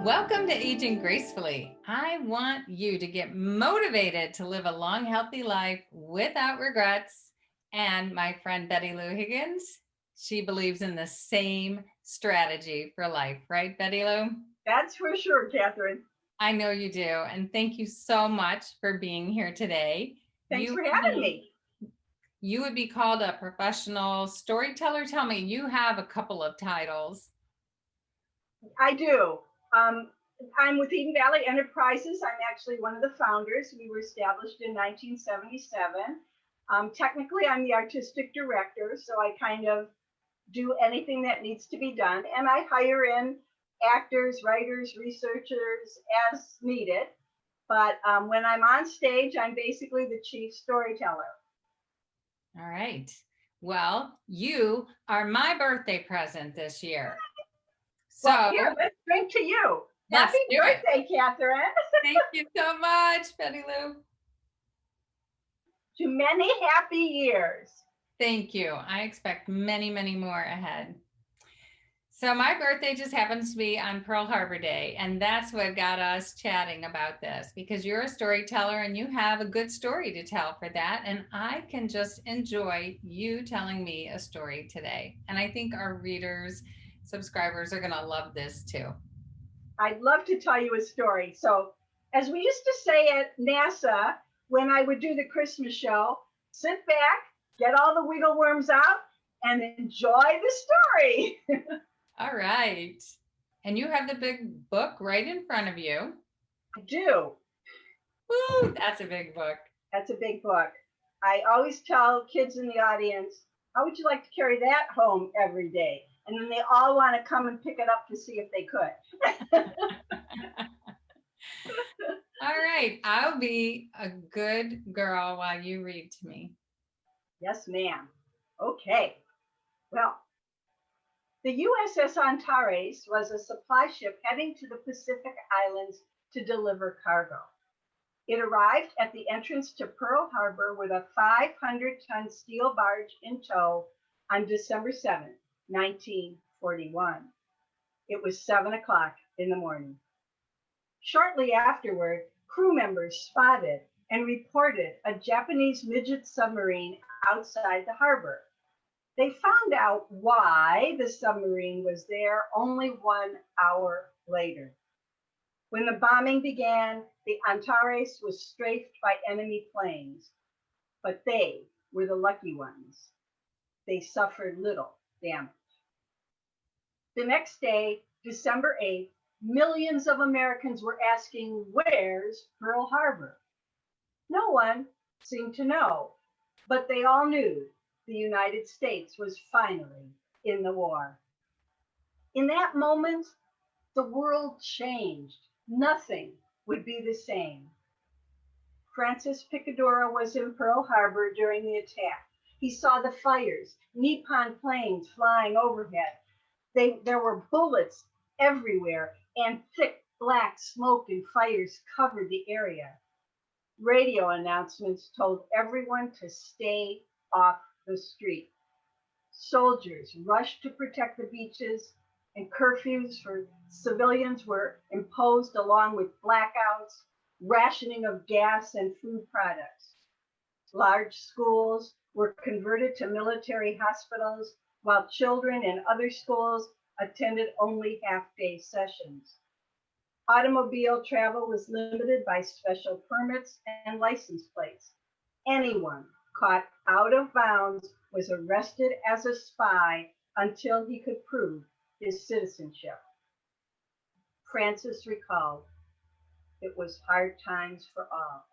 Welcome to Aging Gracefully. I want you to get motivated to live a long, healthy life without regrets. And my friend Betty Lou Higgins, she believes in the same strategy for life, right, Betty Lou? That's for sure, Catherine. I know you do. And thank you so much for being here today. Thanks for having me. You would be called a professional storyteller. Tell me, you have a couple of titles. I do. I'm with Eden Valley Enterprises. I'm actually one of the founders. We were established in 1977. Technically, I'm the artistic director, so I kind of do anything that needs to be done. And I hire in actors, writers, researchers as needed. But when I'm on stage, I'm basically the chief storyteller. All right. Well, you are my birthday present this year. So well, here, let's drink to you. Happy birthday, Catherine. Thank you so much, Betty Lou. To many happy years. Thank you. I expect many, many more ahead. So my birthday just happens to be on Pearl Harbor Day, and that's what got us chatting about this, because you're a storyteller and you have a good story to tell for that, and I can just enjoy you telling me a story today. And I think our readers, subscribers are going to love this too. I'd love to tell you a story. So, as we used to say at NASA, when I would do the Christmas show, sit back, get all the wiggle worms out, and enjoy the story. All right. And you have the big book right in front of you. I do. Woo, that's a big book. That's a big book. I always tell kids in the audience, how would you like to carry that home every day? And then they all want to come and pick it up to see if they could. All right. I'll be a good girl while you read to me. Yes, ma'am. Okay. Well, the USS Antares was a supply ship heading to the Pacific Islands to deliver cargo. It arrived at the entrance to Pearl Harbor with a 500-ton steel barge in tow on December 7, 1941. It was 7 o'clock in the morning. Shortly afterward, crew members spotted and reported a Japanese midget submarine outside the harbor. They found out why the submarine was there only 1 hour later. When the bombing began, the Antares was strafed by enemy planes, but they were the lucky ones. They suffered little damage. The next day, December 8th, millions of Americans were asking, where's Pearl Harbor? No one seemed to know, but they all knew the United States was finally in the war. In that moment, the world changed. Nothing would be the same. Francis Picadora was in Pearl Harbor during the attack. He saw the fires, Nippon planes flying overhead. There were bullets everywhere, and thick black smoke and fires covered the area. Radio announcements told everyone to stay off the street. Soldiers rushed to protect the beaches, and curfews for civilians were imposed along with blackouts, rationing of gas and food products. Large schools were converted to military hospitals, while children in other schools attended only half-day sessions. Automobile travel was limited by special permits and license plates. Anyone caught out of bounds was arrested as a spy until he could prove his citizenship. Francis recalled, it was hard times for all,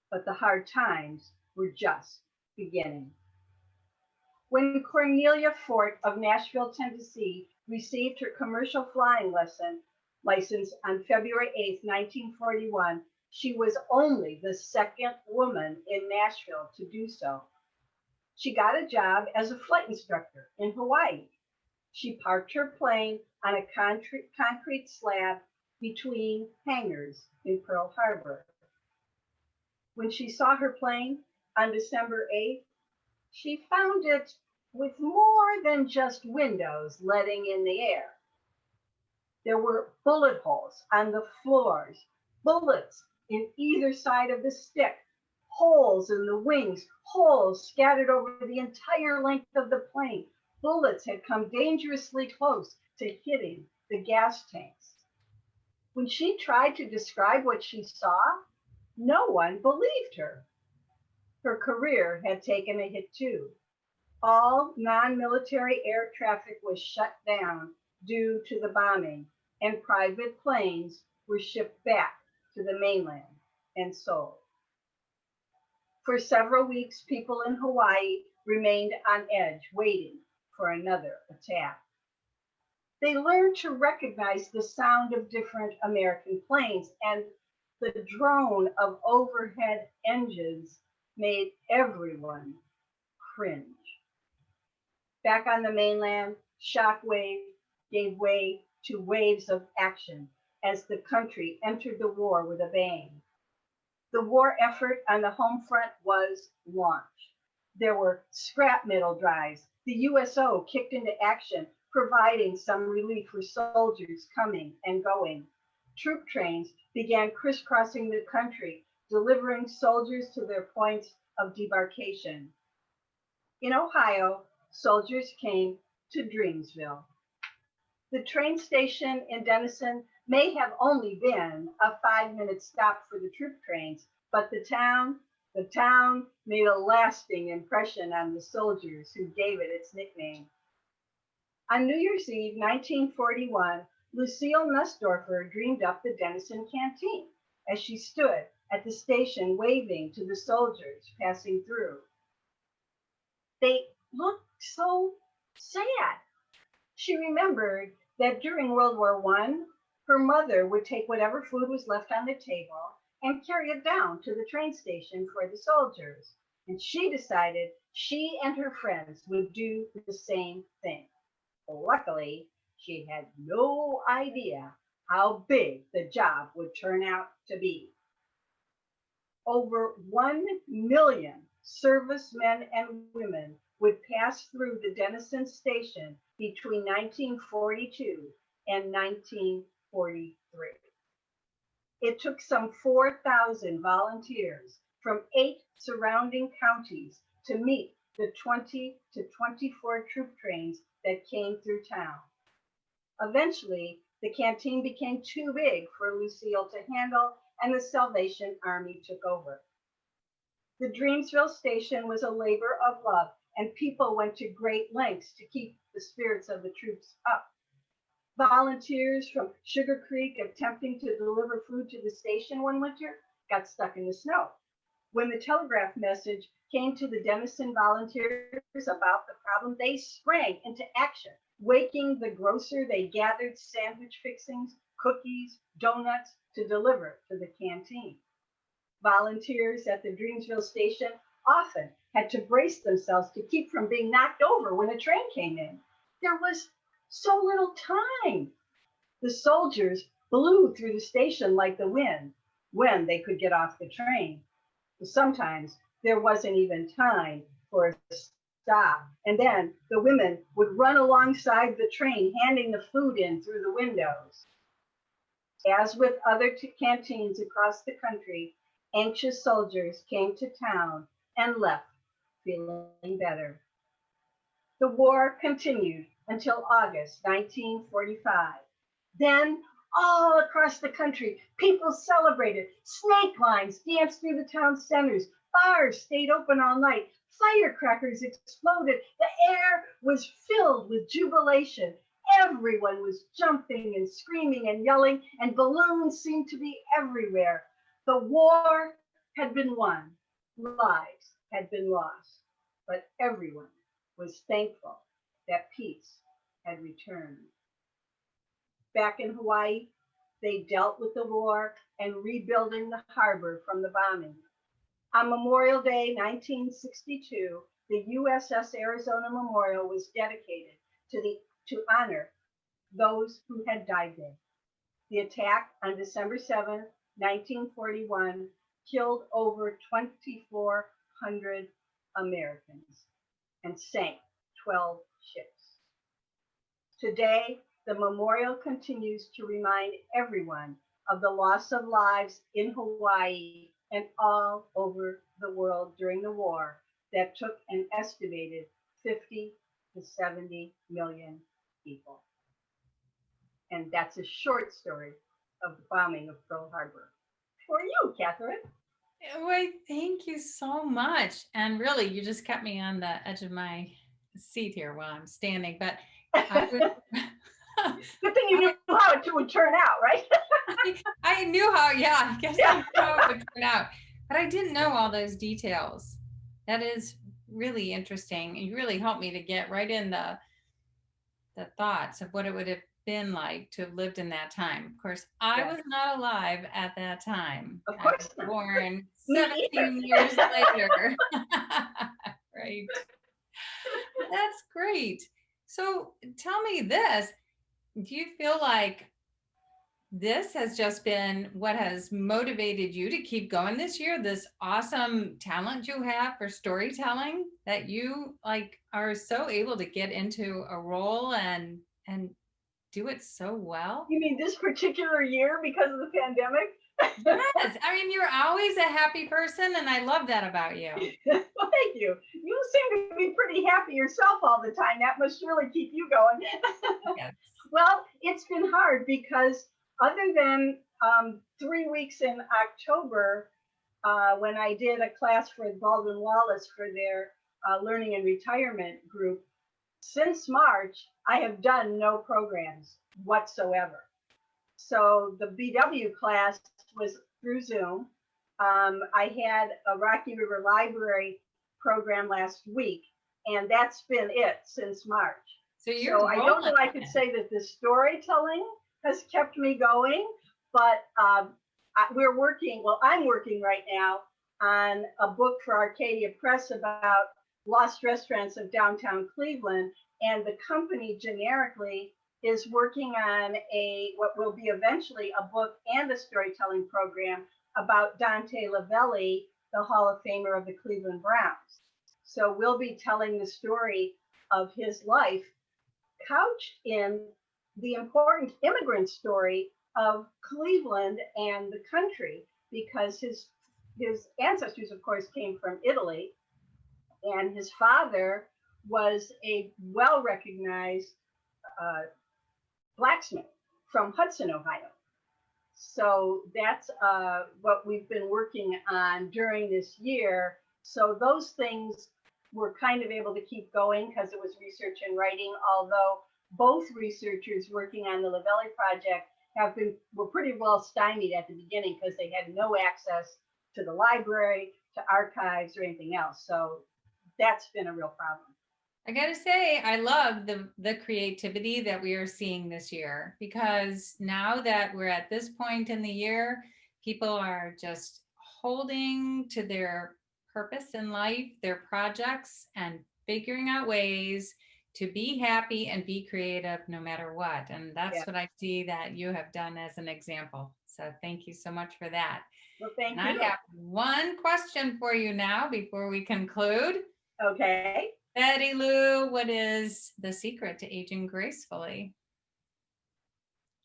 but the hard times were just beginning. When Cornelia Fort of Nashville, Tennessee, received her commercial flying license on February 8, 1941, she was only the second woman in Nashville to do so. She got a job as a flight instructor in Hawaii. She parked her plane on a concrete slab between hangars in Pearl Harbor. When she saw her plane on December 8th, she found it with more than just windows letting in the air. There were bullet holes on the floors, bullets in either side of the stick, holes in the wings, holes scattered over the entire length of the plane. Bullets had come dangerously close to hitting the gas tanks. When she tried to describe what she saw, no one believed her. Her career had taken a hit too. All non-military air traffic was shut down due to the bombing, and private planes were shipped back to the mainland and sold. For several weeks, people in Hawaii remained on edge, waiting for another attack. They learned to recognize the sound of different American planes, and the drone of overhead engines made everyone cringe. Back on the mainland, shockwave gave way to waves of action as the country entered the war with a bang. The war effort on the home front was launched. There were scrap metal drives. The USO kicked into action, providing some relief for soldiers coming and going. Troop trains began crisscrossing the country, delivering soldiers to their points of debarkation. In Ohio, soldiers came to Dreamsville. The train station in Denison may have only been a 5-minute stop for the troop trains, but the town made a lasting impression on the soldiers who gave it its nickname. On New Year's Eve, 1941, Lucille Nussdorfer dreamed up the Denison Canteen as she stood at the station waving to the soldiers passing through. They looked so sad. She remembered that during World War I, her mother would take whatever food was left on the table and carry it down to the train station for the soldiers. And she decided she and her friends would do the same thing. Luckily, she had no idea how big the job would turn out to be. Over 1 million servicemen and women would pass through the Denison station between 1942 and 1943. It took some 4,000 volunteers from 8 surrounding counties to meet the 20 to 24 troop trains that came through town. Eventually, the canteen became too big for Lucille to handle, and the Salvation Army took over. The Dreamsville station was a labor of love, and people went to great lengths to keep the spirits of the troops up. Volunteers from Sugar Creek attempting to deliver food to the station one winter got stuck in the snow. When the telegraph message came to the Denison volunteers about the problem, they sprang into action. Waking the grocer, they gathered sandwich fixings, cookies, donuts to deliver to the canteen. Volunteers at the Dreamsville station often had to brace themselves to keep from being knocked over when a train came in. There was so little time. The soldiers blew through the station like the wind when they could get off the train. Sometimes there wasn't even time for a stop, and then the women would run alongside the train, handing the food in through the windows. As with other canteens across the country, anxious soldiers came to town and left feeling better. The war continued until August 1945. Then, all across the country, people celebrated. Snake lines danced through the town centers. Bars stayed open all night. Firecrackers exploded. The air was filled with jubilation. Everyone was jumping and screaming and yelling, and balloons seemed to be everywhere. The war had been won. Lives had been lost. But everyone was thankful that peace had returned. Back in Hawaii, they dealt with the war and rebuilding the harbor from the bombing. On Memorial Day 1962, the USS Arizona Memorial was dedicated to honor those who had died there. The attack on December 7, 1941, killed over 2,400 Americans and sank 12 ships. Today, the memorial continues to remind everyone of the loss of lives in Hawaii and all over the world during the war that took an estimated 50 to 70 million people. And that's a short story of the bombing of Pearl Harbor. For you, Catherine. Wait, thank you so much. And really, you just kept me on the edge of my seat here while I'm standing. But I was, Good thing you knew how it would turn out, right? I knew how, yeah, I guess Yeah. I knew how it would turn out. But I didn't know all those details. That is really interesting. You really helped me to get right in the thoughts of what it would have been like to have lived in that time. Of course, I was not alive at that time. Of I was course not. born Me 17 either. years later. Right. That's great. So tell me this. Do you feel like this has just been what has motivated you to keep going this year? This awesome talent you have for storytelling that you like are so able to get into a role and do it so well? You mean this particular year because of the pandemic? Yes. I mean, you're always a happy person, and I love that about you. Well, thank you. You seem to be pretty happy yourself all the time. That must really keep you going. Yes. Well, it's been hard because other than 3 weeks in October, when I did a class for Baldwin Wallace for their learning and retirement group, since March, I have done no programs whatsoever. So the BW class was through Zoom. I had a Rocky River Library program last week, and that's been it since March. So I don't know I could say that the storytelling has kept me going, but we're working, well, I'm working right now on a book for Arcadia Press about lost restaurants of downtown Cleveland, and the company generically is working on what will be eventually a book and a storytelling program about Dante Lavelli, the Hall of Famer of the Cleveland Browns. So we'll be telling the story of his life couched in the important immigrant story of Cleveland and the country, because his ancestors, of course, came from Italy, and his father was a well-recognized blacksmith from Hudson, Ohio. So that's what we've been working on during this year. So those things were kind of able to keep going because it was research and writing, although both researchers working on the Lavelli project were pretty well stymied at the beginning because they had no access to the library, to archives, or anything else. So that's been a real problem. I gotta say, I love the creativity that we are seeing this year, because now that we're at this point in the year, people are just holding to their purpose in life, their projects, and figuring out ways to be happy and be creative no matter what. And that's what I see that you have done as an example. So thank you so much for that. Well, thank you. I have one question for you now before we conclude. Okay. Betty Lou, what is the secret to aging gracefully?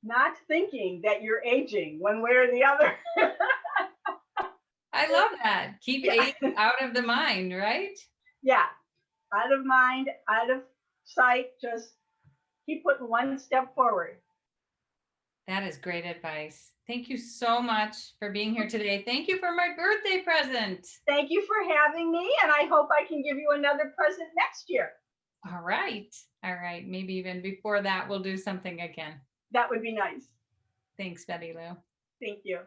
Not thinking that you're aging one way or the other. I love that. Keep aging out of the mind, right? Yeah. Out of mind, out of sight, just keep putting one step forward. That is great advice. Thank you so much for being here today. Thank you for my birthday present. Thank you for having me, and I hope I can give you another present next year. All right. All right. Maybe even before that, we'll do something again. That would be nice. Thanks, Betty Lou. Thank you.